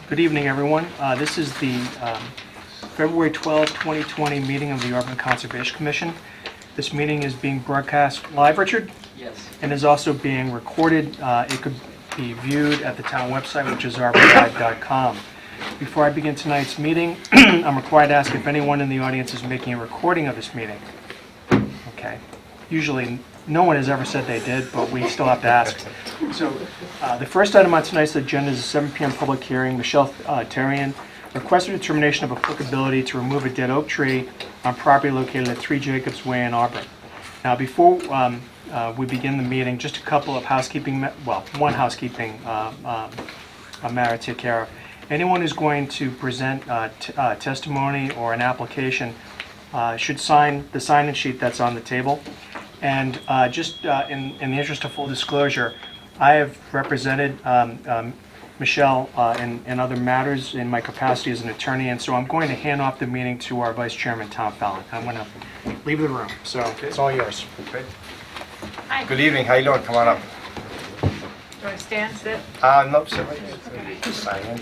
Good evening, everyone. This is the February 12, 2020 meeting of the Auburn Conservation Commission. This meeting is being broadcast live, Richard? Yes. And is also being recorded. It could be viewed at the town website, which is auburnguide.com. Before I begin tonight's meeting, I'm required to ask if anyone in the audience is making a recording of this meeting. Okay. Usually, no one has ever said they did, but we still have to ask. So, the first item on tonight's agenda is a 7 p.m. public hearing. Michelle Terrian requested determination of applicability to remove a dead oak tree on property located at 3 Jacobs Way in Auburn. Now, before we begin the meeting, just a couple of housekeeping, one housekeeping matter to take care of. Anyone who's going to present testimony or an application should sign the sign-in sheet that's on the table. And just in the interest of full disclosure, I have represented Michelle in other matters in my capacity as an attorney, and so I'm going to hand off the meeting to our Vice Chairman, Tom Fallon. I'm going to leave the room, so it's all yours. Okay. Hi. Good evening, how you doing? Come on up. Do you want to stand, sit? Nope, sit right here. Just sign in.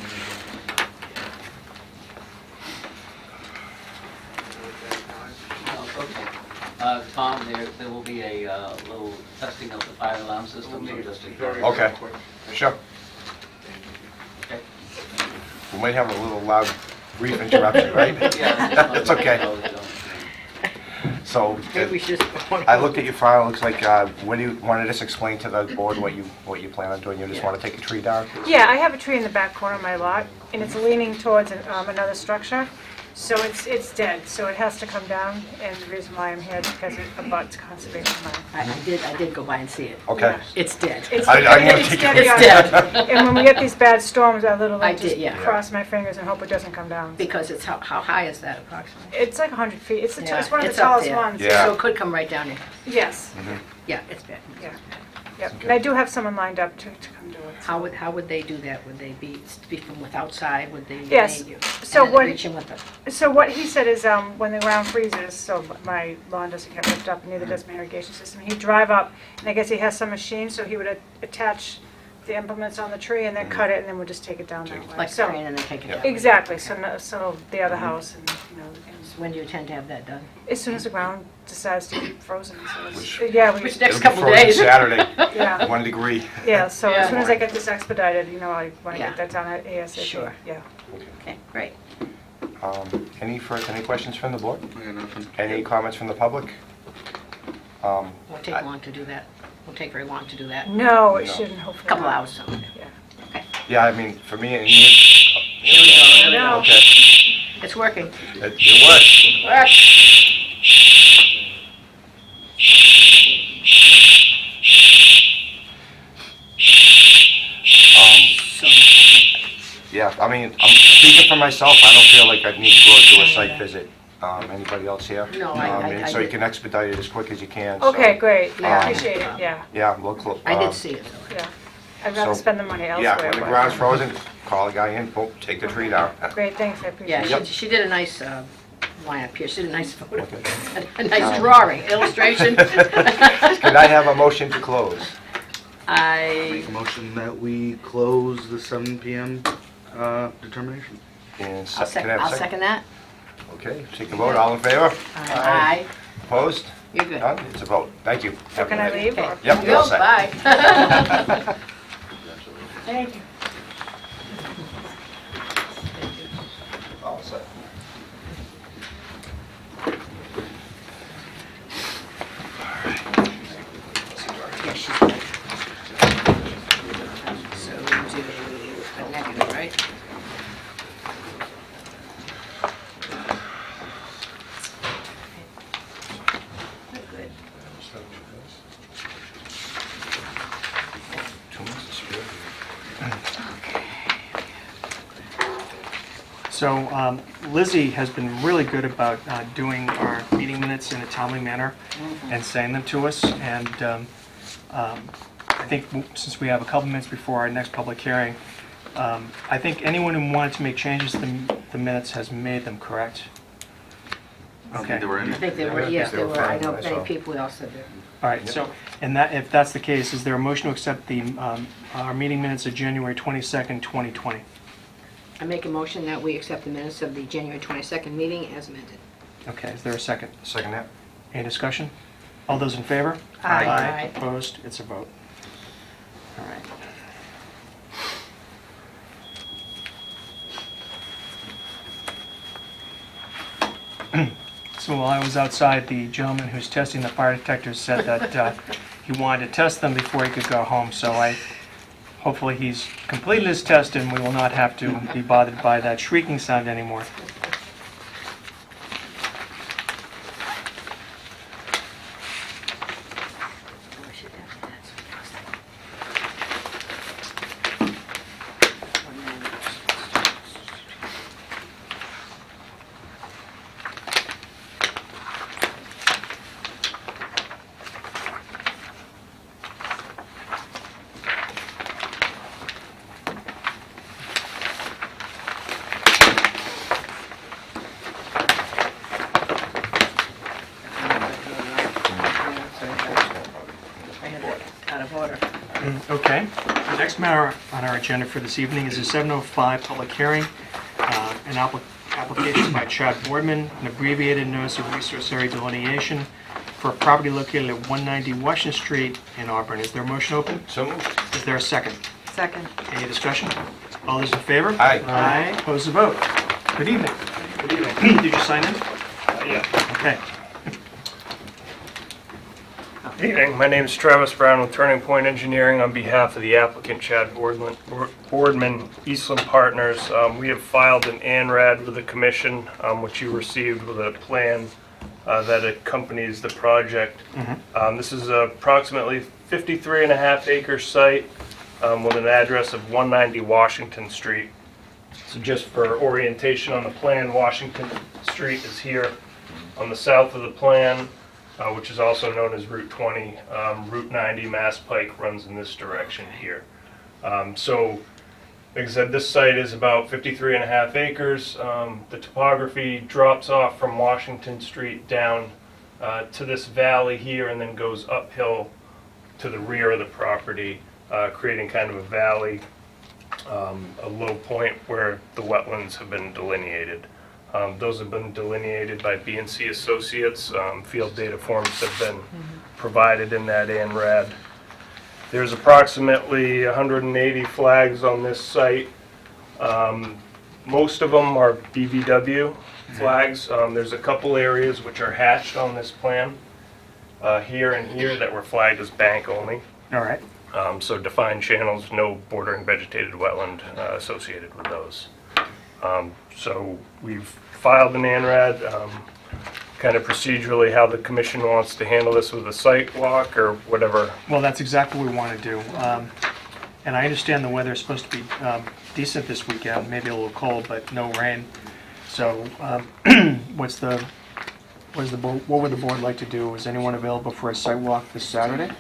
Tom, there will be a little testing of the fire alarm system. So just Okay, sure. Okay. We might have a little loud brief interruption, right? Yeah, It's okay. So, Maybe we should just... I looked at your file, it looks like, what do you, want to just explain to the board what you plan on doing? You just want to take a tree down? Yeah, I have a tree in the back corner of my lot, and it's leaning towards another structure, so it's dead, so it has to come down, and the reason why I'm here is because it abuts conservation land. I did go by and see it. Okay. Yeah. It's dead. It's I'm gonna it's take dead it. beyond- It's dead. And when we get these bad storms, I literally I just did, yeah. cross my fingers and hope it doesn't come down. Because it's, how high is that approximately? It's like 100 feet, it's Yeah, it's one of the it's up tallest there. ones. Yeah. So it could come right down here. Yes, Yeah, it's bad. yeah, yep. And I do have someone lined up to come do it. How would they do that? Would they be from with outside? Would they? Yes. You? So and then what- reach in with the, So what he said is, when the ground freezes, so my lawn doesn't get ripped up, neither does my irrigation system, he'd drive up, and I guess he has some machine, so he would attach the implements on the tree and then cut it, and then we'll just take it down that way. like So crane and then take it Yeah. down? exactly, so the other house, and, So when do you intend to have that done? as soon as the ground decides to be frozen, so it's, yeah, we, Which It'll next be couple frozen days? Saturday, yeah, 1 degree. yeah, so Yeah. as soon as I get this expedited, I want to Yeah. get that done at ASAP, Sure. yeah. Okay, great. Any questions from the board? I got nothing. Any comments from the public? Won't take long to do that. Won't take very long to do that. No, it No. shouldn't, hopefully. Couple not. hours, something. Yeah. Yeah, I mean, for me and you. Here we go. There we No. go. Okay, It's working. it works. Work. So, Yeah, I mean, I'm speaking for myself, I don't feel like I need to go and do a site visit. Anybody else here? No, And so you can expedite it as quick as you can. so- Okay, great, yeah, Um, appreciate it, yeah, Yeah, we'll. I did see it. yeah. I'd rather So- spend the money Yeah, elsewhere. when the but- ground's frozen, call the guy in, boom, take the tree down. Great, thanks, I appreciate Yeah, it. she did a nice line up here. She did a nice photo, Okay. a nice drawing, illustration. Can I have a motion to close? I, Make a motion that we close the 7 PM determination. And I'll can I have a I'll second that. Okay, take a vote, all in favor? Aye. Opposed? You're good. None? It's a vote. Thank you. So can I leave, Okay. or? Yep, you're all Go, set. bye. Thank you. All set. Yeah, she's good. So we do a negative, right? Good. So Lizzie has been really good about doing our meeting minutes in a timely manner and sending them to us. And I think since we have a couple minutes before our next public hearing, I think anyone who wanted to make changes to the minutes has made them, correct? I don't think there were I any. think there were, yes, They there were were. I fine, know I many saw. people also did. All right, so, and that, if that's the case, is there a motion to accept the, our meeting minutes of January 22nd, 2020? I make a motion that we accept the minutes of the January 22nd meeting as amended. Okay, is there a second? Second that? Any discussion? All those in favor? Aye. Aye. Opposed? It's a vote. All right. So while I was outside, the gentleman who's testing the fire detectors said that he wanted to test them before he could go home, so hopefully he's completed his test and we will not have to be bothered by that shrieking sound anymore. I had it out of order. Okay. The next matter on our agenda for this evening is a 7:05 public hearing, an application by Chad Boardman, an abbreviated notice of resource area delineation for a property located at 190 Washington Street in Auburn. Is there a motion open? So moved. Is there a second? Second. Any discussion? All those in favor? Aye. Aye. Opposed, the vote. Good evening. Good evening. Did you sign in? Yeah. Okay. Evening, my name is Travis Brown with Turning Point Engineering on behalf of the applicant Chad Boardman, Eastland Partners. We have filed an ANRAD with the commission, which you received with a plan that accompanies the project. This is approximately 53 and a half acre site with an address of 190 Washington Street. So just for orientation on the plan, Washington Street is here on the south of the plan, which is also known as Route 20. Route 90 Mass Pike runs in this direction here. So, like I said, this site is about 53 and a half acres. The topography drops off from Washington Street down to this valley here and then goes uphill to the rear of the property, creating kind of a valley, a low point where the wetlands have been delineated. Those have been delineated by B&C Associates. Field data forms have been provided in that ANRAD. There's approximately 180 flags on this site. Most of them are BVW flags. There's a couple areas which are hatched on this plan, here and here, that were flagged as bank only. All right. So defined channels, no bordering vegetated wetland associated with those. So we've filed an ANRAD, kind of procedurally how the commission wants to handle this with a site walk or whatever. Well, that's exactly what we want to do. And I understand the weather is supposed to be decent this weekend, maybe a little cold, but no rain. So what would the board like to do? Is anyone available for a site walk this Saturday?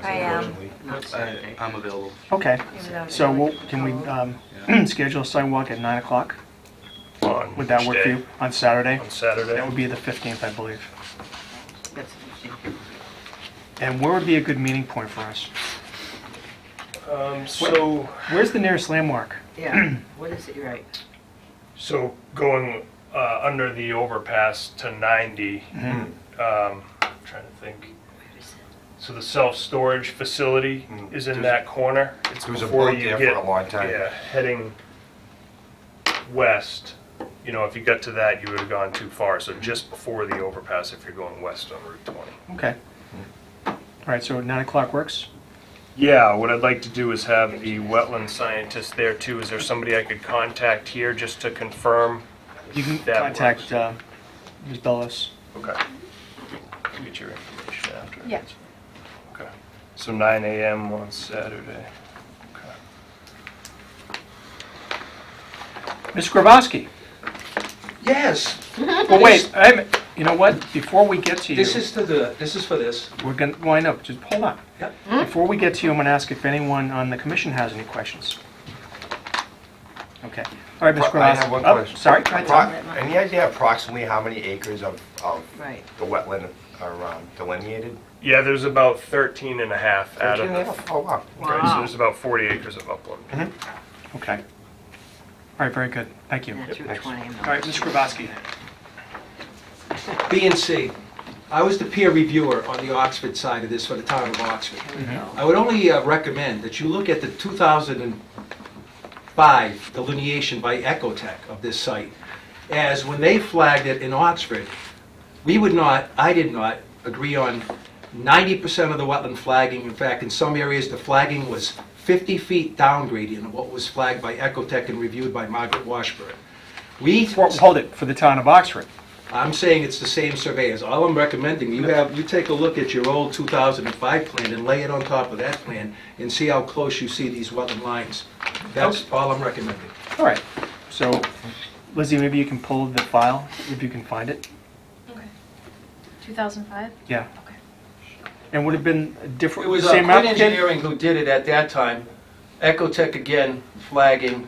I am. Not Saturday. I'm available. Okay. Even though So it's can we Yeah. schedule a site walk at 9 o'clock? On Would that which work for day? you? On Saturday? On Saturday. That would be the 15th, I believe. That's interesting. And where would be a good meeting point for us? So Where's the nearest landmark? Yeah, what is it, you're right? So going under the overpass to 90, I'm trying to think. So the self-storage facility is in that corner. It's There was a before boat you there get, for a long time. yeah, heading west. You know, if you got to that, you would have gone too far. So just before the overpass, if you're going west on Route 20. Okay. All right, so 9 o'clock works? Yeah, what I'd like to do is have the wetland scientist there too. Is there somebody I could contact here just to confirm? You can That contact works. Ms. Bellis. Okay. Get your information after. Yeah. Okay. So 9 a.m. on Saturday. Okay. Ms. Grabowski? Yes, Well, wait, you know what? Before we get to you, this is for this. we're going to, well, I know, just hold on. Yep. Before we get to you, I'm going to ask if anyone on the commission has any questions. Okay. All right, Ms. Grabowski. I have one Oh, question. sorry, go ahead, Tom. Any idea approximately how many acres of Right. the wetland are delineated? Yeah, there's about 13 and a half out of 13 the. and a half? Oh, wow. Okay, so there's about 40 acres of upland. Okay. All right, very good. Thank you. That's Route 20. All right, Ms. Grabowski. B and C. I was the peer reviewer on the Oxford side of this for the town of Oxford. I would only recommend that you look at the 2005 delineation by Ecotech of this site, as when they flagged it in Oxford, I did not agree on 90% of the wetland flagging. In fact, in some areas, the flagging was 50 feet down gradient of what was flagged by Ecotech and reviewed by Margaret Washburn. Hold it, for the town of Oxford. I'm saying it's the same surveyors. All I'm recommending, you take a look at your old 2005 plan and lay it on top of that plan and see how close you see these wetland lines. That's all I'm recommending. All right, so Lizzie, maybe you can pull the file, if you can find it. Okay. 2005? Yeah. Okay. And would have been a different, It was same Quinn applicant? Engineering who did it at that time. Ecotech again flagging.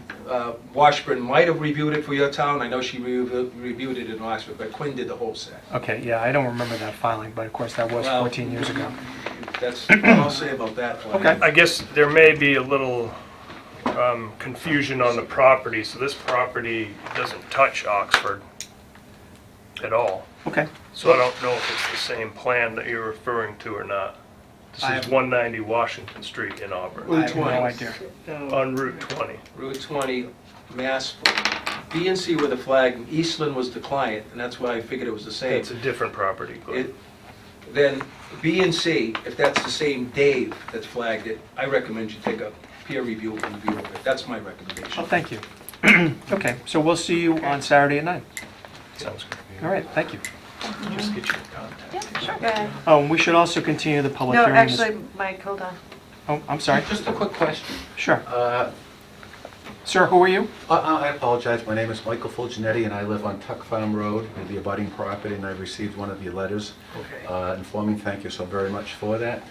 Washburn might have reviewed it for your town. I know she reviewed it in Oxford, but Quinn did the whole set. Okay, yeah, I don't remember that filing, but of course that was Well, 14 years ago. That's all I'll say about that flagging. Okay. I guess there may be a little confusion on the property. So this property doesn't touch Oxford at all. Okay. So I don't know if it's the same plan that you're referring to or not. This I is have- 190 Washington Street in Auburn, I have no idea. on Route 20. Route 20, Mass. B and C were the flag, and Eastland was the client, and that's why I figured it was the same. It's a different property, Glenn. It- Then B and C, if that's the same Dave that flagged it, I recommend you take a peer review of it. That's my recommendation. Oh, thank you. Okay, so we'll see you on Saturday at 9. Sounds good. All right, thank you. Just get your contact. Yeah, sure. Okay. Oh, and we should also continue the public No, hearing. this- actually, Mike, hold on. Oh, I'm sorry. Just a quick question. Sure. Sir, who are you? I apologize, my name is Michael Fulgenetti, and I live on Tuck Farm Road, in the abutting property, and I received one of your letters informing, thank you so very much for that.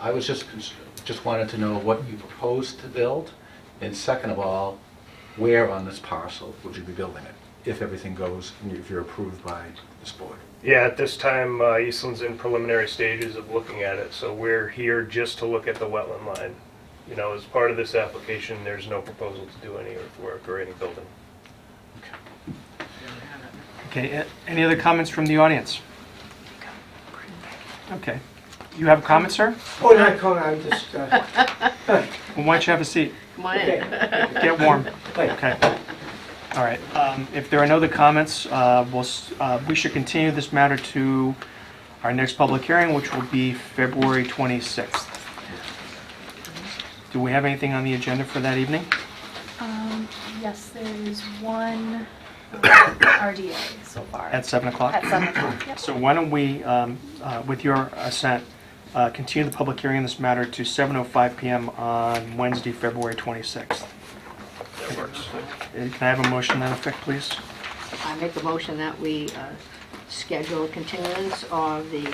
I was just wanted to know what you propose to build, and second of all, where on this parcel would you be building it, if everything goes, and if you're approved by this board? Yeah, at this time, Eastland's in preliminary stages of looking at it, so we're here just to look at the wetland line. You know, as part of this application, there's no proposal to do any earthwork or any building. Okay, any other comments from the audience? Okay. You have a comment, sir? Oh, not calling, I'm just, Well, why don't you have a seat? Come on in. Get warm. Okay. All right. If there are no other comments, we should continue this matter to our next public hearing, which will be February 26th. Do we have anything on the agenda for that evening? Yes, there is one RDA so far. At 7 o'clock? At 7 o'clock, yep. So why don't we, with your assent, continue the public hearing on this matter to 7:05 PM on Wednesday, February 26th. That works. Can I have a motion to that effect, please? I make a motion that we schedule a continuance of the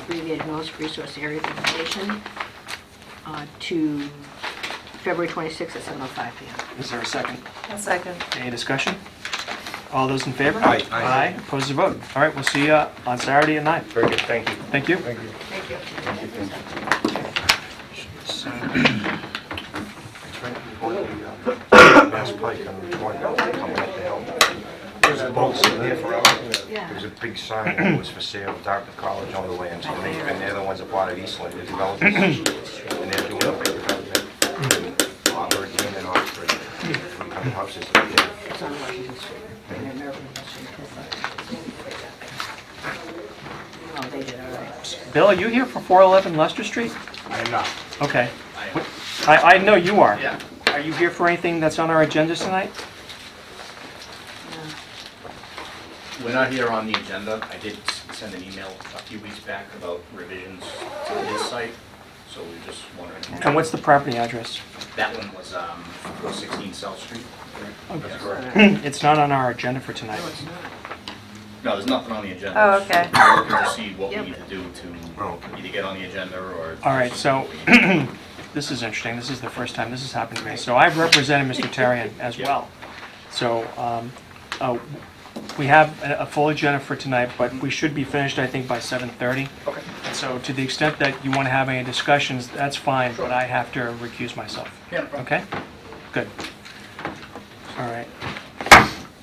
abbreviated North Resource Area Delineation to February 26th at 7:05 PM. Is there a second? A second. Any discussion? All those in favor? Aye. Aye. Opposed to vote? All right, we'll see you on Saturday at 9. Very good, thank you. Thank you. Thank you. Mass Pike on the 20, coming up the hill. There's a boat sitting there forever. Yeah. There's a big sign that it was for sale, Dartmouth College owned the land, and they're the ones that bought it, Eastland, the developers. And they're doing a big development. Auburn and Oxford. 300 houses. It's on Washington Street. And American Washington. Oh, they did, all right. Bill, are you here for 411 Leicester Street? I am not. Okay. I know you are. Yeah. Are you here for anything that's on our agenda tonight? We're not here on the agenda. I did send an email a few weeks back about revisions to this site, so we're just wondering. And what's the property address? That one was 416 South Street. That's correct. It's not on our agenda for tonight. No, there's nothing on the agenda. Oh, okay. We're looking to see what we Yep. need to do to either get on the agenda or... All right, so this is interesting. This is the first time this has happened to me. So I've represented Mr. Tarian as well. So we have a full agenda for tonight, but we should be finished, I think, by 7:30. Okay. And so to the extent that you want to have any discussions, that's fine, but I have to recuse myself. Yeah, no problem. Okay? Good. All right.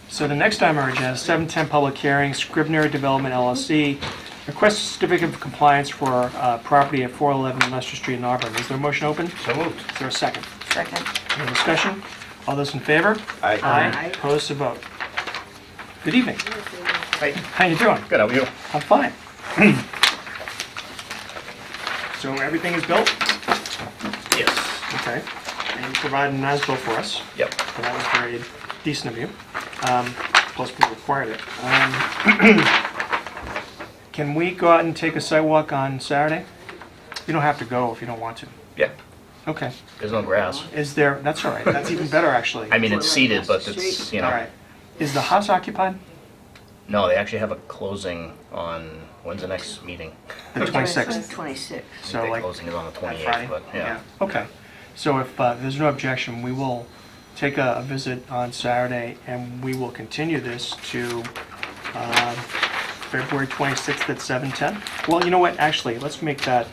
So the next item on our agenda is 710 public hearing, Scribner Development LLC. Request a certificate of compliance for property at 411 Leicester Street in Auburn. Is there a motion open? So moved. Is there a second? Second. Any discussion? All those in favor? Aye. Aye. Opposed to vote. Good evening. Hey, How you doing? good, how are you? I'm fine. So everything is built? Yes. Okay. And you provided an as-built for us. Yep. So that was very decent of you. Plus we required it. Can we go out and take a site walk on Saturday? You don't have to go if you don't want to. Yeah, Okay. there's no grass. Is there, that's all right. That's even better, actually. I mean, it's seeded, but it's, you All know. right. Is the house occupied? No, they actually have a closing on, when's the next meeting? The 26th. 26. So The like closing is on the that 28th, Friday? but yeah. Okay. So if there's no objection, we will take a visit on Saturday and we will continue this to February 26th at 7:10. Well, you know what? Actually, let's make that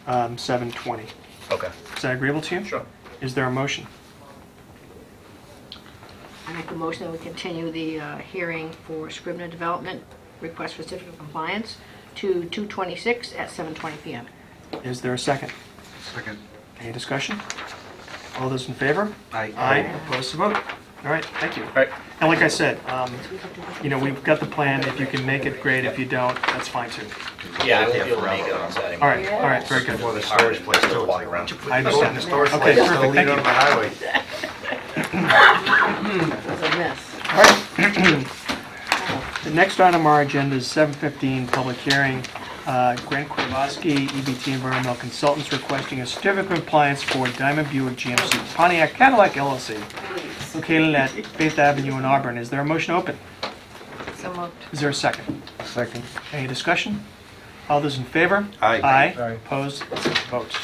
7:20. Okay, Is that agreeable to you? sure. Is there a motion? I make a motion that we continue the hearing for Scribner Development, request for certificate of compliance, to 2/26 at 7:20 PM. Is there a second? Second. Any discussion? All those in favor? Aye. Aye. Opposed to vote? All right, thank you. All right, And like I said, you know, we've got the plan. If you can make it, great. If you don't, that's fine too. yeah, I won't be able to make it on Saturday. All right, very good. Before the storage place too. Walk around. I understand. The storage Okay, place is perfect, still thank leaning you. on the highway. It's a mess. All right. The next item on our agenda is 7:15, public hearing. Grant Kowalski, EBT Environmental Consultants, requesting a certificate of compliance for Diamond Buick GMC Pontiac Cadillac LLC, located at Faith Avenue in Auburn. Is there a motion open? So moved. Is there a second? Second. Any discussion? All those in favor? Aye. Aye. Aye. Opposed? Votes.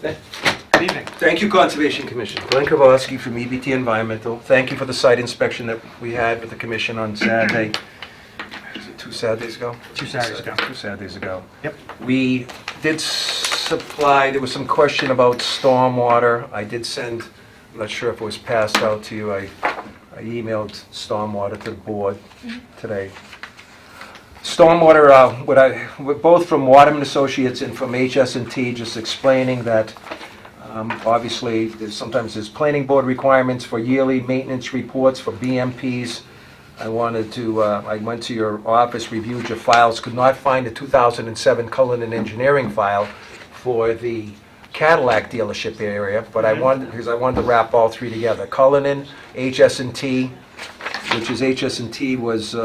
Good evening. Thank you, Conservation Commission. Glenn Kowalski from EBT Environmental. Thank you for the site inspection that we had with the commission on Saturday. Is it 2 Saturdays ago? 2 Saturdays ago. 2 Saturdays ago. Yep. We did supply, there was some question about stormwater. I did send, I'm not sure if it was passed out to you, I emailed stormwater to the board today. Stormwater, both from Waterman Associates and from HS&T, just explaining that obviously sometimes there's planning board requirements for yearly maintenance reports for BMPs. I went to your office, reviewed your files, could not find a 2007 Cullinan Engineering file for the Cadillac dealership area, but because I wanted to wrap all three together. Cullinan, HS&T, which is HS&T was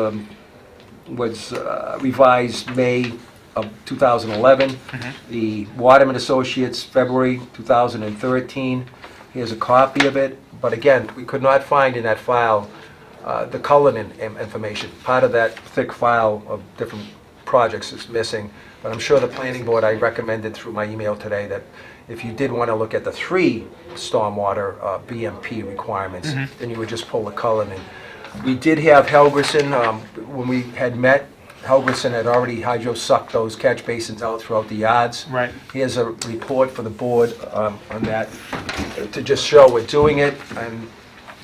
revised May of 2011. The Waterman Associates, February 2013. Here's a copy of it, but again, we could not find in that file the Cullinan information. Part of that thick file of different projects is missing, but I'm sure the planning board, I recommended through my email today that if you did want to look at the 3 stormwater BMP requirements, then you would just pull the Cullinan. We did have Helgerson, when we had met, Helgerson had already hydro-sucked those catch basins out throughout the yards. Right. Here's a report for the board on that, to just show we're doing it.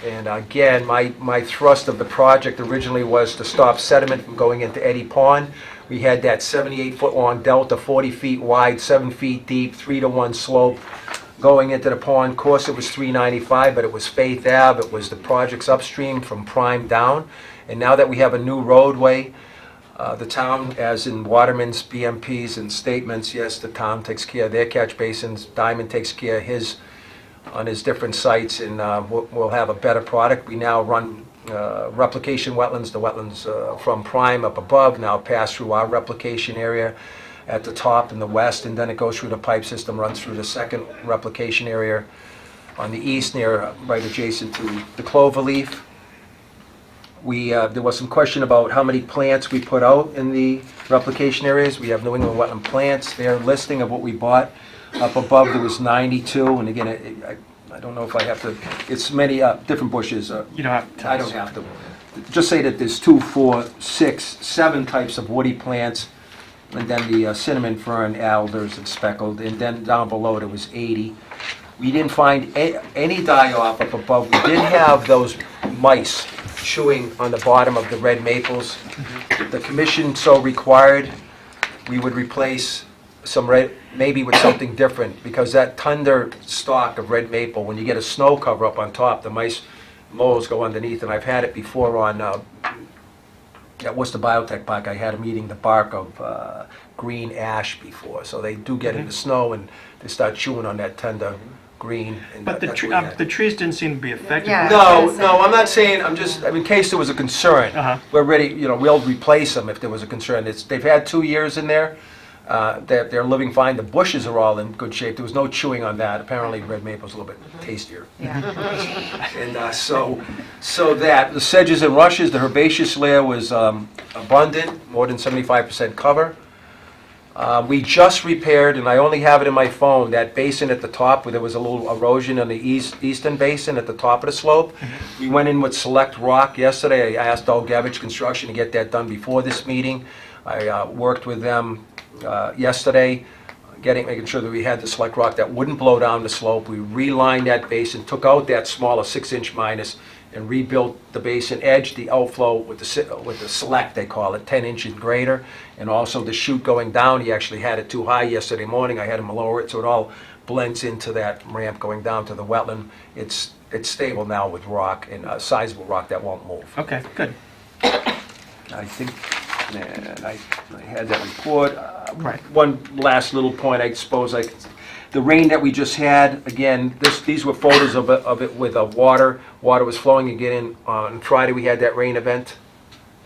And again, my thrust of the project originally was to stop sediment from going into Eddy Pond. We had that 78-foot-long delta, 40 feet wide, 7 feet deep, 3-to-1 slope going into the pond. Of course, it was 395, but it was Faith Ave. It was the projects upstream from Prime down. And now that we have a new roadway, the town, as in Waterman's BMPs and statements, yes, the town takes care of their catch basins. Diamond takes care of his on his different sites, and we'll have a better product. We now run replication wetlands, the wetlands from Prime up above now pass through our replication area at the top in the west, and then it goes through the pipe system, runs through the second replication area on the east near, right adjacent to the cloverleaf. There was some question about how many plants we put out in the replication areas. We have New England wetland plants. Their listing of what we bought up above, there was 92, and again, I don't know if I have to, it's many different bushes. You don't have to. I don't have to. Just say that there's 2, 4, 6, 7 types of woody plants, and then the cinnamon fern, alders, and speckled, and then down below there was 80. We didn't find any die-off up above. We did have those mice chewing on the bottom of the red maples. The commission so required, we would replace some red, maybe with something different, because that tender stalk of red maple, when you get a snow cover up on top, the mice moles go underneath, and I've had it before on, at Worcester Biotech Park, I had them eating the bark of green ash before, so they do get in the snow and they start chewing on that tender green. And But the that's what we had. the trees didn't seem to be affected. Yeah. No, I'm not saying, I'm just, in case there was a concern, Uh-huh. we're ready, we'll replace them if there was a concern. They've had 2 years in there, they're living fine, the bushes are all in good shape, there was no chewing on that. Apparently red maple's a little bit tastier. Yeah. And so that, the sedges and rushes, the herbaceous layer was abundant, more than 75% cover. We just repaired, and I only have it in my phone, that basin at the top where there was a little erosion on the eastern basin at the top of the slope. We went in with select rock yesterday. I asked Gavage Construction to get that done before this meeting. I worked with them yesterday, making sure that we had the select rock that wouldn't blow down the slope. We relined that basin, took out that smaller 6-inch minus, and rebuilt the basin edge, the outflow with the select, they call it, 10 inches greater, and also the chute going down. He actually had it too high yesterday morning. I had him lower it, so it all blends into that ramp going down to the wetland. It's stable now with rock, and sizable rock that won't move. Okay, good. I think, and I had that report. Right. One last little point, I suppose, the rain that we just had, again, these were photos of it with water. Water was flowing again. On Friday, we had that rain event,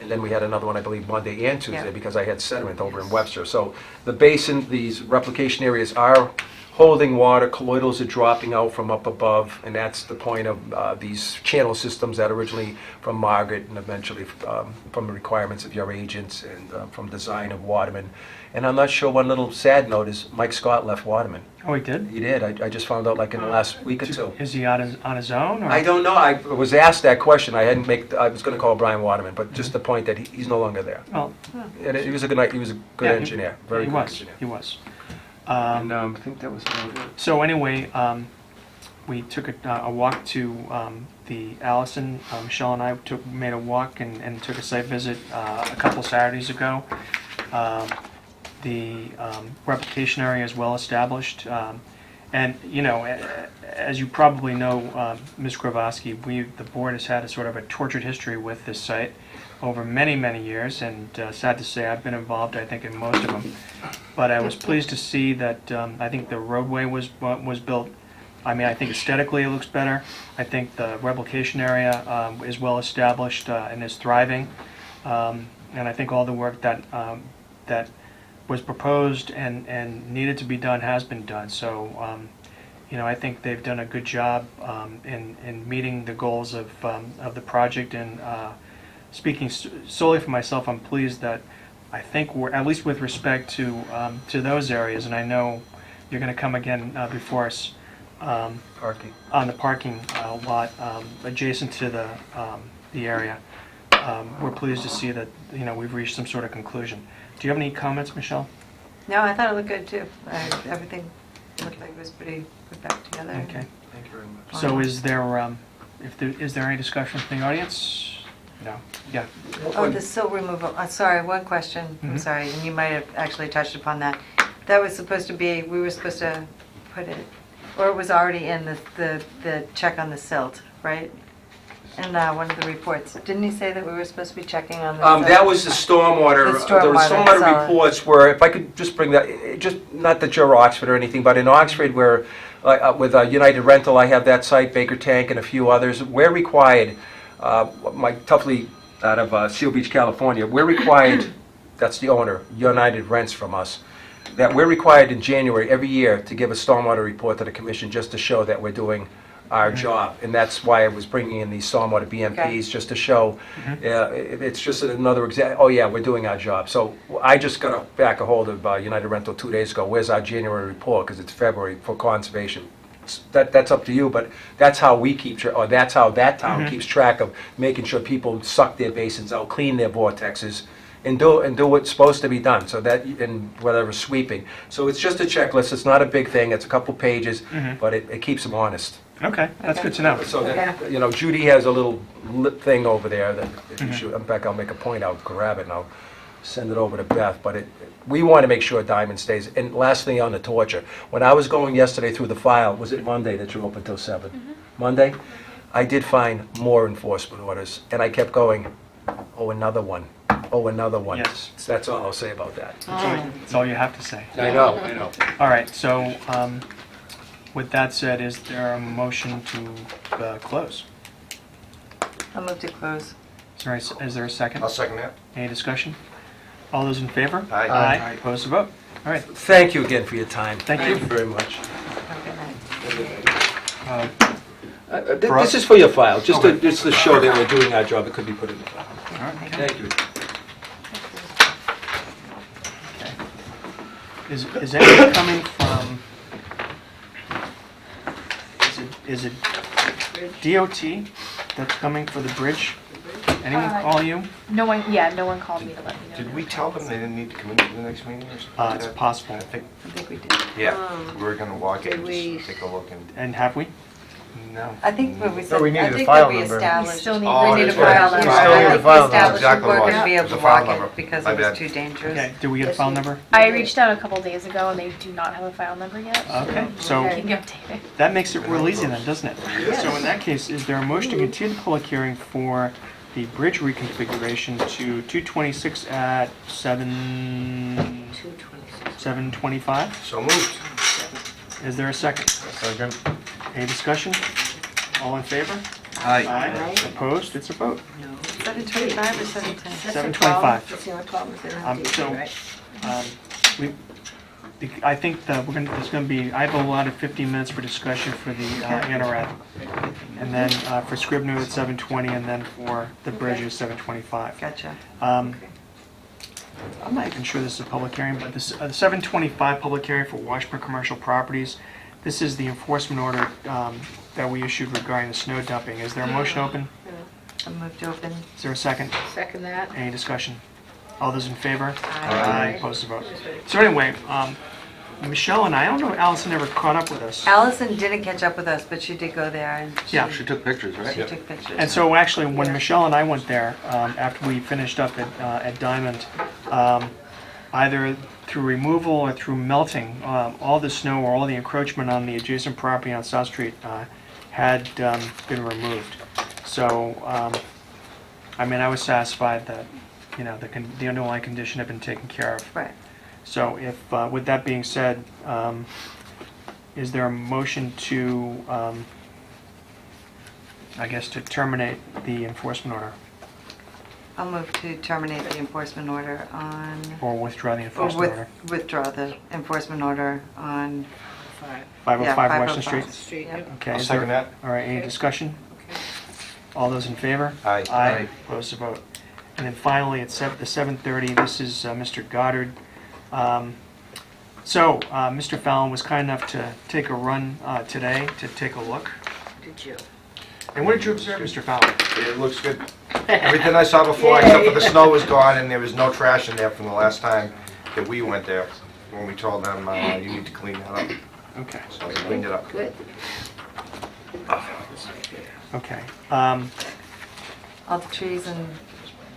and then we had another one, I believe, Monday and Tuesday, Yeah. because I had sediment over in Webster. So the basin, these replication areas are holding water, colloidals are dropping out from up above, and that's the point of these channel systems that originally from Margaret and eventually from the requirements of your agents and from design of Waterman. And I'm not sure, one little sad note is Mike Scott left Waterman. Oh, he did? He did, I just found out like in the last week or two. Is he on his own? Or? I don't know, I was asked that question, I was gonna call Brian Waterman, but just the point that he's no longer there. Well, And he was a good yeah, engineer, very he good was. engineer. He was. And I think that was about it. So anyway, we took a walk to the Allison. Michelle and I made a walk and took a site visit a couple Saturdays ago. The replication area is well established. And, as you probably know, Ms. Gravoski, the board has had a sort of a tortured history with this site over many, many years, and sad to say, I've been involved, I think, in most of them. But I was pleased to see that I think the roadway was built. I mean, I think aesthetically it looks better. I think the replication area is well established and is thriving. And I think all the work that was proposed and needed to be done has been done. So, I think they've done a good job in meeting the goals of the project. And speaking solely for myself, I'm pleased that I think we're, at least with respect to those areas, and I know you're going to come again before us Parking. on the parking lot adjacent to the area. We're pleased to see that we've reached some sort of conclusion. Do you have any comments, Michelle? No, I thought it looked good too. Everything looked like it was pretty put back together. Okay. Thank you very much. So is there is there any discussion from the audience? No. Yeah. Oh, the sill removal, sorry, one question, I'm Mhm. sorry, and you might have actually touched upon that. That was supposed to be, we were supposed to put it, or it was already in the check on the silt, right? In one of the reports. Didn't he say that we were supposed to be checking on the silt? That was the stormwater. The stormwater, stormwater sorry. reports were, if I could just bring that, just not that you're Oxford or anything, but in Oxford where, with United Rental, I have that site, Baker Tank and a few others, we're required, Mike Tuffley out of Seal Beach, California, we're required, that's the owner, United rents from us, that we're required in January every year to give a stormwater report to the commission just to show that we're doing our job. And that's why I was bringing in these stormwater BMPs, Okay. just to show, it's just another example, oh yeah, we're doing our job. So I just got back a hold of United Rental 2 days ago, where's our January report, because it's February for conservation. That's up to you, but that's how we keep, or that's how that town keeps track of making sure people suck their basins out, clean their vortexes, and do what's supposed to be done, so that, and whatever, sweeping. So it's just a checklist, it's not a big thing, it's a couple pages, but it keeps them honest. Okay, that's good to know. So that, you know, Judy has a little thing over there that if you should, in fact, I'll make a point, I'll grab it and I'll send it over to Beth, but we want to make sure Diamond stays. And last thing on the torture, when I was going yesterday through the file, was it Monday that you're open till 7? Monday? I did find more enforcement orders, and I kept going, oh, another one, oh, another one. Yes. That's all I'll say about that. That's all you have to say. I know. All right, so with that said, is there a motion to close? I'll move to close. Is there a second? I'll second that. Any discussion? All those in favor? Aye. Aye. Opposed to vote? All right, Thank you again for your time. Thank you. very much. uh, This is for your file, just Okay. just to show that we're doing our job, it could be put in the file. all right. Thank you. Is anyone coming from, is it DOT that's coming for the bridge? Anyone call you? No one called me to let me know. Did we tell them they didn't need to come into the next meeting or something like It's that? possible. I think, I think we did. yeah, we were gonna walk did in, we- just take a look and... And have we? No. I think what we said, we needed I a think file that we number. established. We still need- Oh, We need a that's right. file We number. still I need a think file we number. established we Exactly weren't what going to be it able was. to It was a file walk number. it because My it was bad. too dangerous. Okay, do we get a file number? I reached out a couple days ago and they do not have a file number yet. Okay, so Keep me updated. that makes it real easy then, doesn't it? So in that case, is there a motion to continue the public hearing for the bridge reconfiguration to 226 at 7:25? So moved. Is there a second? Second. Any discussion? All in favor? Aye. Opposed? It's a vote. 7:25 or 7:10? 7:25. That's the only problem, is they're not So, dated, right? I think that there's going to be, I've allotted 15 minutes for discussion for the ANRAD. And then for Scribner at 7:20, and then for the bridge at 7:25. Gotcha. I'm not even sure this is a public hearing, but the 7:25 public hearing for Washburn Commercial Properties, this is the enforcement order that we issued regarding the snow dumping. Is there a motion open? I'll move to open. Is there a second? Second that. Any discussion? All those in favor? Aye. Opposed to vote. So anyway, Michelle and I don't know if Allison ever caught up with us. Allison didn't catch up with us, but she did go there and Yeah. She took pictures, right? she took pictures. And so actually, when Michelle and I went there, after we finished up at Diamond, either through removal or through melting, all the snow or all the encroachment on the adjacent property on South Street had been removed. So, I mean, I was satisfied that, you know, the underlying condition had been taken care of. Right. So if, with that being said, is there a motion to, I guess, to terminate the enforcement order I'll move to terminate the enforcement order on, or withdraw the or enforcement order? withdraw the enforcement order on, 505 yeah, Western 505. Street? Street, yep. Okay. I'll is there- second that. All right, any discussion? Okay. All those in favor? Aye. Aye. Opposed to vote. And then finally, at 7:30, this is Mr. Goddard. So, Mr. Fallon was kind enough to take a run today to take a look. Did you? And what did you observe, Mr. Fallon? It looks good. Everything I saw before, except for the snow was gone, and there was no trash in there from the last time that we went there, when we told them, you need to clean that up. Okay. So they cleaned it up. Good. Okay. all the trees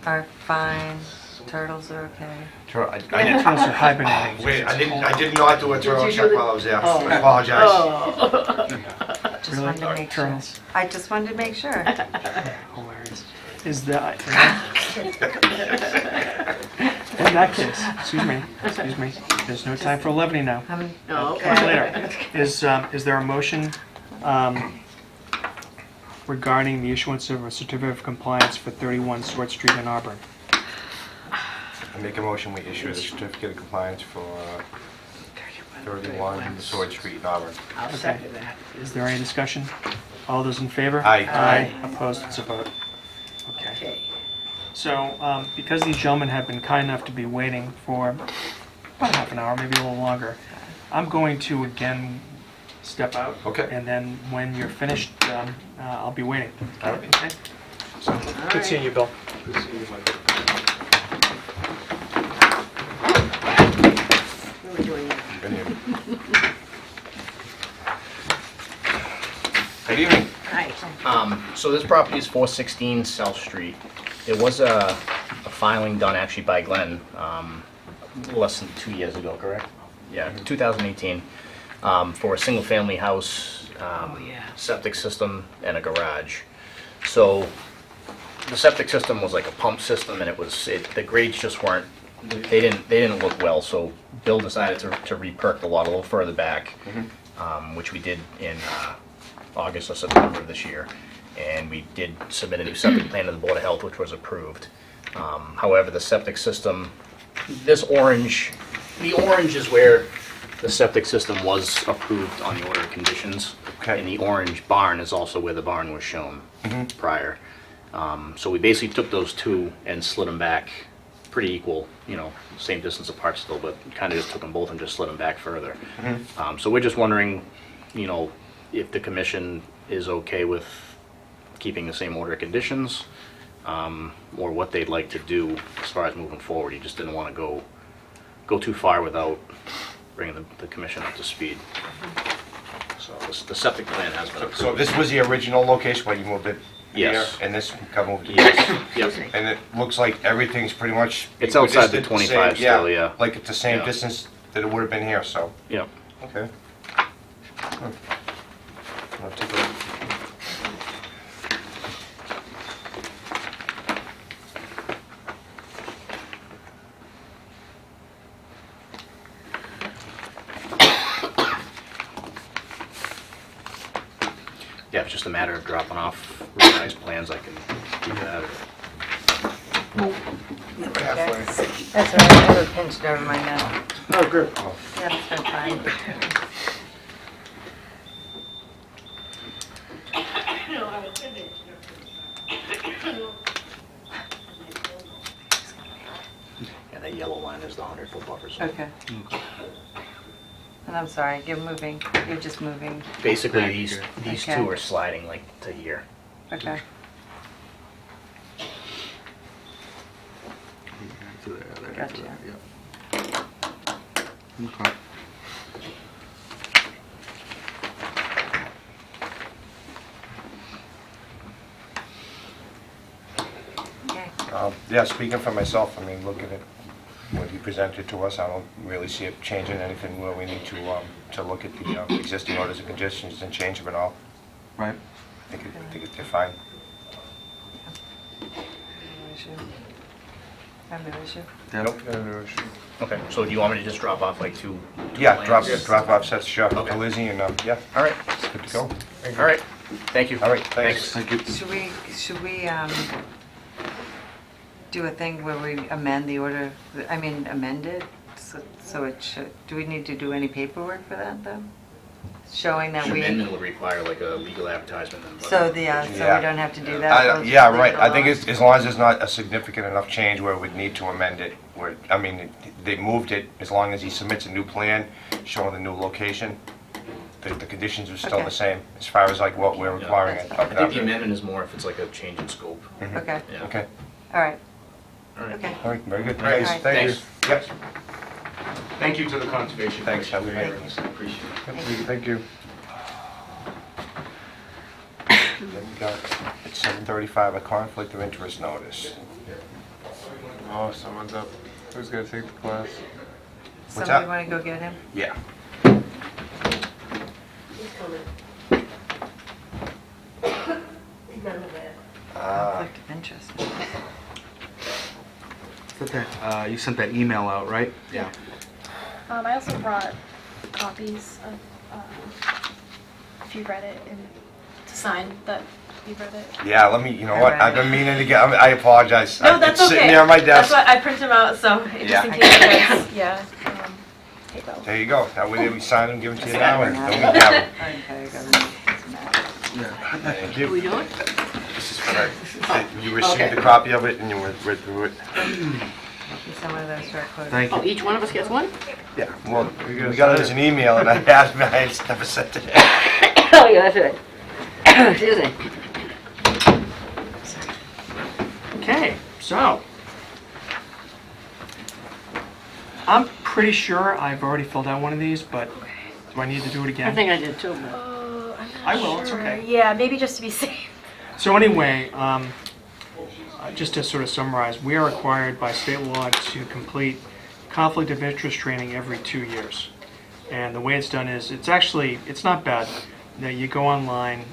are fine, turtles are okay. I Turtles are hibernating. Wait, I didn't not do a thorough Did you check do while I was there. Oh. I apologize. Just Really? wanted to make sure. Turtles. I just wanted to make sure. Hilarious. Is that... In that case, excuse me, there's no time for levity now. Oh, Okay. Much later. Is there a motion regarding the issuance of a certificate of compliance for 31 Sword Street in Auburn? I make a motion, we issue the certificate of compliance for 31 Sword Street in Auburn. I'll second that. Is there any discussion? All those in favor? Aye. Aye. Opposed? It's a vote. Okay. Okay. So, because these gentlemen have been kind enough to be waiting for about half an hour, maybe a little longer, I'm going to again step out. Okay. And then when you're finished, I'll be waiting. All right. Okay? So, good seeing you, Bill. Good seeing you, Michael. Good evening. Good evening. So this property is 416 South Street. There was a filing done actually by Glenn less than 2 years ago, correct? Yeah, 2018, for a single-family house, septic system, and a garage. So the septic system was like a pump system, and the grades just weren't. They didn't look well. So Bill decided to re-perk the lot a little further back, which we did in August or September of this year, and we did submit a new septic plan to the Board of Health, which was approved. However, the septic system, the orange is where the septic system was approved on the order of conditions. Okay. And the orange barn is also where the barn was shown prior. So we basically took those two and slid them back pretty equal, same distance apart still, but kind of just took them both and just slid them back further. So we're just wondering, if the commission is okay with keeping the same order of conditions, or what they'd like to do as far as moving forward. You just didn't want to go too far without bringing the commission up to speed. So the septic plan has been approved. So this was the original location where you moved it here? Yes. And this got moved here? Yes, yep. And it looks like everything's pretty much... It's outside the equidistant, 25 same- still, yeah. Like it's the same Yeah. distance that it would have been here, so, Yep. okay. I'll take a look. Yeah, if it's just a matter of dropping off revised plans, I can do that. Halfway. That's all right, I have it pinched over my neck. Oh, good. Yeah, that's fine. Yeah, that yellow line is the 100-foot buffer zone. Okay. And I'm sorry, you're moving, you're just moving. Basically, these Okay. two are sliding like to here. Okay. Gotcha. Okay. Okay. Yeah, speaking for myself, I mean, looking at what he presented to us, I don't really see it changing anything where we need to look at the existing orders and conditions and change them at all. Right. I think they're fine. No issue. I have no issue. Yep. Okay, so do you want me to just drop off like two Yeah, drop plans? off sets, sure, Okay. to Lizzie, and, yeah, All right, good to go. all right. Thank you. All right, thanks. Thank you. Should we do a thing where we amend the order, amend it? So it should, do we need to do any paperwork for that though? Showing that we, Amendment would require like a legal advertisement. And so we Yeah. don't have to do that? Those Yeah, leave right, it I think alone? as long as there's not a significant enough change where we'd need to amend it, where, I mean, they moved it, as long as he submits a new plan showing the new location, the conditions are still Okay. the same, as far as like what we're requiring. That's it. fine. I think the amendment is more if it's like a change in scope. Okay, Yeah. Okay, all right, All right. okay. all right, very good, All right, thanks, All right, thank you. thanks. Yep, Thank you to the Conservation. Thanks, have a good night. I appreciate it. thank you. Then we got, at 7:35, a conflict of interest notice. Oh, someone's up. Who's gonna take the class? Somebody that? want to go get him? Yeah. Conflict of interest. You sent that email out, right? Yeah. I also brought copies of, if you read it, and to sign that you read it. Yeah, let me, you know what, Alright. I've been meaning to get, I apologize. No, that's It's sitting okay. there on my desk. That's why I print them out, so Yeah. just in case you guys, yeah. Take those. There you go, that way we sign them, give them to you now, and then we have them. Okay, I got it. Thank you. What are we doing? This is for, you received a copy of it and you read through it. Some of those short quotes. Thank Oh, you. each one of us gets one? Yeah, well, we got it as an email and I asked me, I had never sent it. Oh, yeah, that's right. Excuse me. Okay, so. I'm pretty sure I've already filled out one of these, but do I need to do it again? I think I did too, but Oh, I'm not I will, it's sure. okay. Yeah, maybe just to be safe. So anyway, just to sort of summarize, we are required by state law to complete conflict of interest training every 2 years. And the way it's done is, it's not bad. Now, you go online,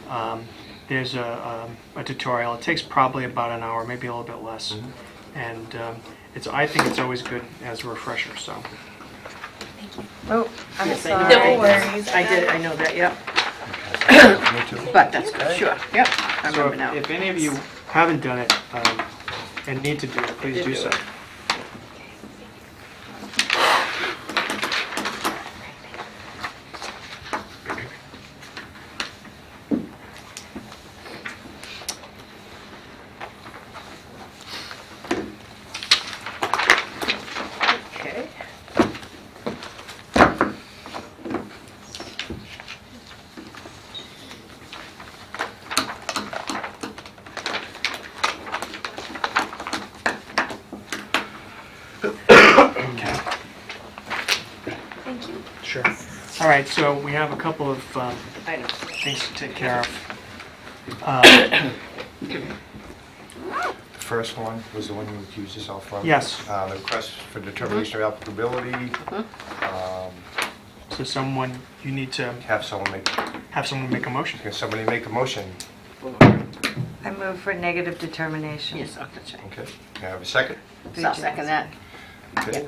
there's a tutorial. It takes probably about an hour, maybe a little bit less. And I think it's always good as a refresher, so. Oh, I'm Yes, I know. sorry. No worries. I know that, yeah. But that's good, sure, yep, I So remember now. if any of you haven't done it and need to do it, please Did do do so. it. Okay. Okay. Thank you. Sure. All right, so we have a couple of Items. things to take care of. The first one was the one you accused yourself from? Yes. The request for determination of applicability. So someone, you need to Have someone make a motion. can somebody make a motion? I move for negative determination. Yes, oh, that's right. Okay, can I have a second? So I'll second that. Okay,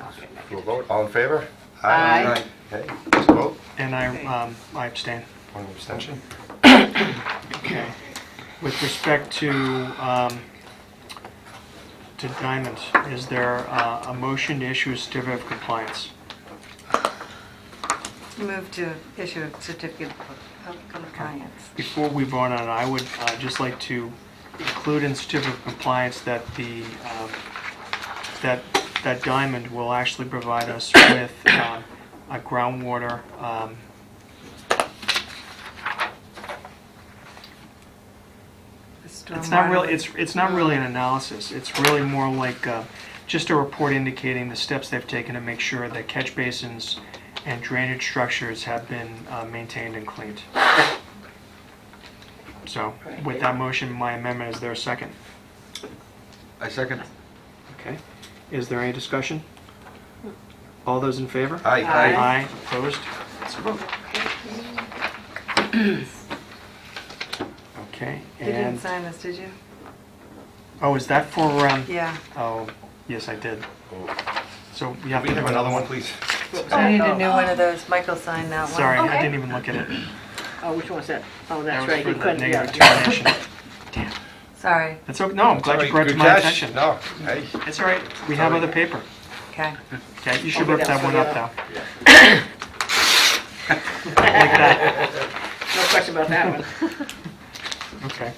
we'll vote. All in favor? Aye. Okay, let's vote. And I abstain. One abstention. Okay. With respect to Diamond, is there a motion to issue a certificate of compliance? Move to issue a certificate of compliance. Before we vote on it, I would just like to include in certificate of compliance that that Diamond will actually provide us with a groundwater it's not really an analysis. It's really more like just a report indicating the steps they've taken to make sure that catch basins and drainage structures have been maintained and cleaned. So with that motion, my amendment, is there a second? I second. Okay. Is there any discussion? All those in favor? Aye. Aye. Opposed? Okay. You didn't And, sign this, did you? oh, is that for, Yeah. oh, yes, I did. So we have We to have do another one, please. I need a new one of those. Michael signed that one. Sorry, I Okay. didn't even look at it. Oh, which one's that? Oh, That that's was right, for you the couldn't, negative yeah. determination. Sorry. That's okay. No, I'm glad you brought it to my Good catch. attention. No, hey. It's all right. We have other paper. Okay. Okay, you should Okay, rip that that's one what up, we though. Like that. No question about that one. Okay.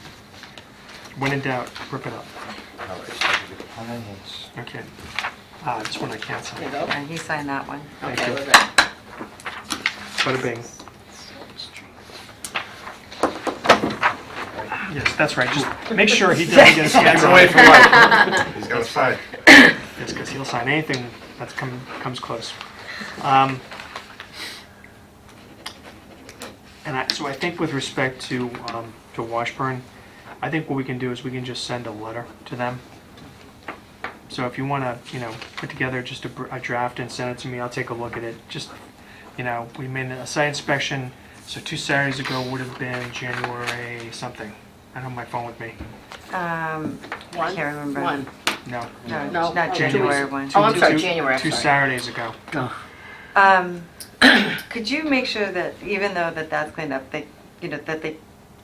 When in doubt, rip it up. All right, certificate of compliance. Okay. This one I can't There you sign. go. And he signed that one. Thank Okay, you. with that. Bada bing. Yes, that's right. Just make sure he doesn't get a Keep scan. him away from Mike. He's got a sign. Yes, because he'll sign anything that comes close. So I think with respect to Washburn, I think what we can do is we can just send a letter to them. So if you want to, put together just a draft and send it to me, I'll take a look at it. Just, we made a site inspection, so 2 Saturdays ago would have been January something. I don't have my phone with me. I can't remember. One. No. No, No, not oh, January 2 one. Oh, I'm sorry, January, I'm 2 sorry. Saturdays ago. Could you make sure that even though that's cleaned up, that they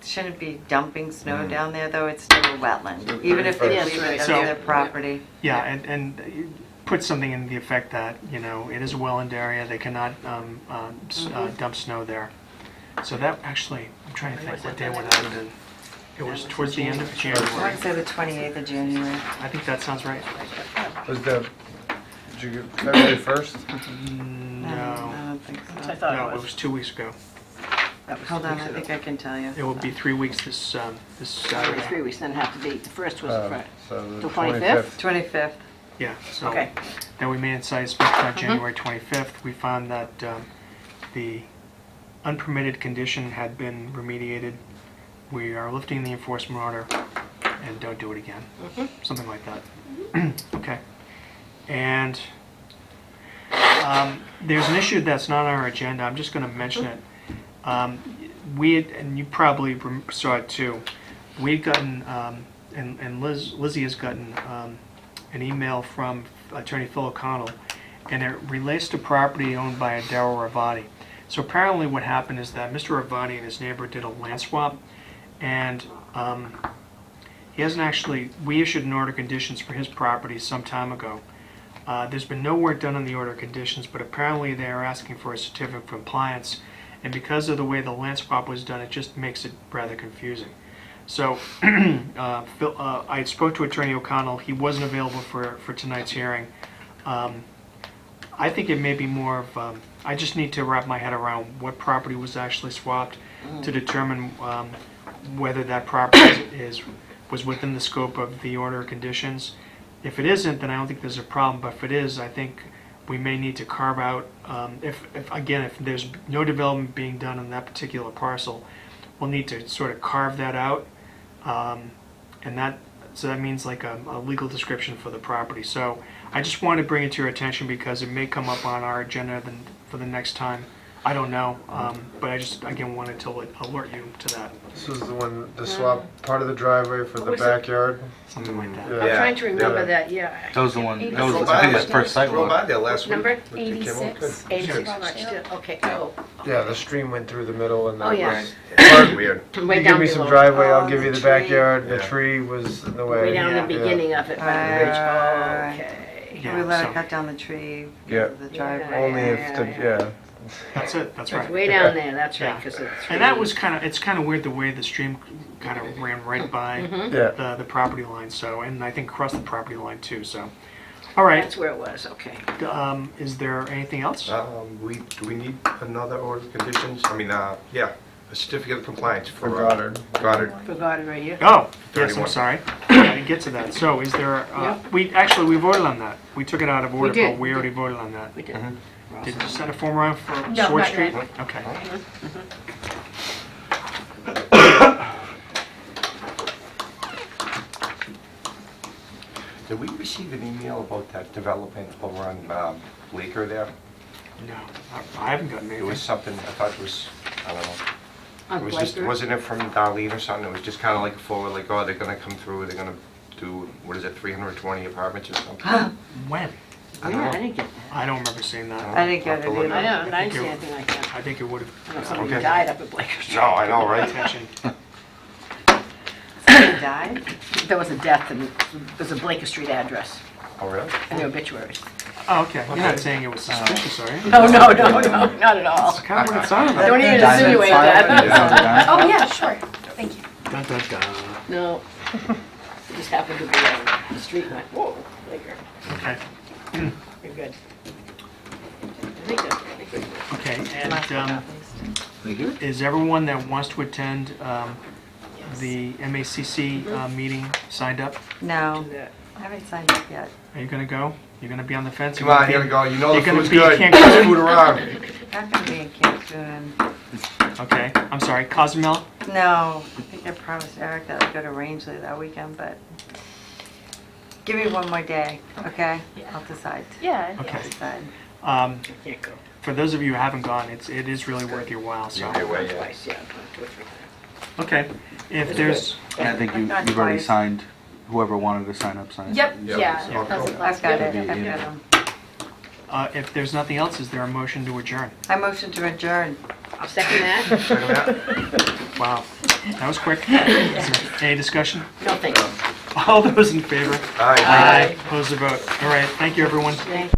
shouldn't be dumping snow down there, though it's still a wetland, even if they Yes, leave right. it as So- their property? Yeah, and put something in the effect that, it is a well-owned area, they cannot dump snow there. So that actually, I'm trying to think what day would that have been. It was towards the end of I January. want to say the 28th of January. I think that sounds right. Did you get February 1st? I No, don't think I so. thought no, it it was. was 2 weeks ago. That was Hold on, I 2 weeks think I can tell you. It will be 3 weeks this ago. 3 Saturday. weeks, then it have to be, the first was the Friday. So the The 25th? 25th. Yeah, so Okay. that we made in site inspection on January 25th. We found that the unpermitted condition had been remediated. We are lifting the enforcement order and don't do it again. Something like that. Okay. And there's an issue that's not on our agenda. I'm just going to mention it. And you probably saw it too, we'd gotten, and Lizzie has gotten an email from Attorney Phil O'Connell, and it relates to property owned by Daryl Ravati. So apparently what happened is that Mr. Ravati and his neighbor did a land swap, and he hasn't actually, we issued an order of conditions for his property some time ago. There's been no work done on the order of conditions, but apparently they are asking for a certificate of compliance. And because of the way the land swap was done, it just makes it rather confusing. So I spoke to Attorney O'Connell. He wasn't available for tonight's hearing. I think it may be more of, I just need to wrap my head around what property was actually swapped to determine whether that property was within the scope of the order of conditions. If it isn't, then I don't think there's a problem. But if it is, I think we may need to carve out, if there's no development being done on that particular parcel, we'll need to sort of carve that out, and that means like a legal description for the property. So I just wanted to bring it to your attention because it may come up on our agenda for the next time. I don't know, but I just again wanted to alert you to that. This was the one, the swap part of the driveway for the backyard. Something like that. I'm trying to remember that, yeah. That was the one, that was, Drove I think by it was first site Drove by walk. there last week. Number? But you came out good. 86. Okay, oh. Yeah, the stream went through the middle and Oh, that yeah. was. It's weird. Way You down give me some below. driveway, Oh, I'll give you the the tree. backyard, the Yeah. tree was in the way. Way down Yeah. the beginning of it, by the bridge. Oh, okay. Yeah, We let so her cut down the tree Yeah. because of the driveway. Only if the, yeah. that's it. That's It's right. way down there, that's Yeah. right, because it's. And that was it's kind of weird the way the stream kind of ran right by Yeah. the property line. So, and I think across the property line too. So, all right. That's where it was, okay. Is there anything else? Do we need another order of conditions? I mean, yeah, a certificate of compliance for For Goddard. Goddard. Forgot it right here. Oh, yes, 31. I'm sorry. I didn't get to that. So is there, Yep. we voted on that. We took it out of order, did. but we already voted on that. We did. Did you set a form around for No, Sword not Street? yet. Okay. Did we receive an email about that development over on Bleecker there? No, I haven't gotten It anything. was something, I thought it was, I don't know. On It was just, Blaker? wasn't it from Darlene or something? It was just kind of like forward, like, oh, they're gonna come through, they're gonna do, what is it, 320 apartments or something? When? Yeah, I didn't get that. I don't remember seeing that. I didn't get it I either. know, I think didn't see it- anything like that. I think it would I know have. somebody Okay. died up at Blaker Street. No, I know, right? Attention. Somebody died? There was a death and there's a Blaker Street address Oh, really? and the obituaries. Oh, okay. You're not saying it was suspicious, are you? No, not at all. That's kind of what it sounded like. Don't even Diamond insinuate fire? that. Oh, yeah, sure. Thank you. Dun, dun, dun. No. It just happened to be on the street and went, whoa, Blaker. Okay. You're good. I think we're good. Okay, Last but and not least. is everyone that wants to attend the MACC meeting signed up? No, Do that. I haven't signed up yet. Are you gonna go? You're gonna be on the fence? Come on, here we go, you know You're the gonna food's be- good. can't There's go- food around. Not gonna be in Cancun. Okay, I'm sorry, Cozumel? No, I think I promised Eric that I'd go to Rangeley that weekend, but give me one more day, okay? I'll decide. Yeah. Okay. I'll decide. Um, I can't go. For those of you who haven't gone, it is really worth your while, so. Yeah, way, yeah. Twice, yeah. 2 or 3 times. Okay, if there's, And I think Not you've already twice. signed, whoever wanted to sign up, signed. Yep, Yep. yeah. Yeah. That's the I've last got one. it, I've Yeah. got 'em. if there's nothing else, is there a motion to adjourn? I motion to adjourn. I'll second that. Second that? Wow, that was quick. Is there any discussion? No, thank you. All those in favor? Aye. Opposed, the vote. All right, thank you, everyone. Thank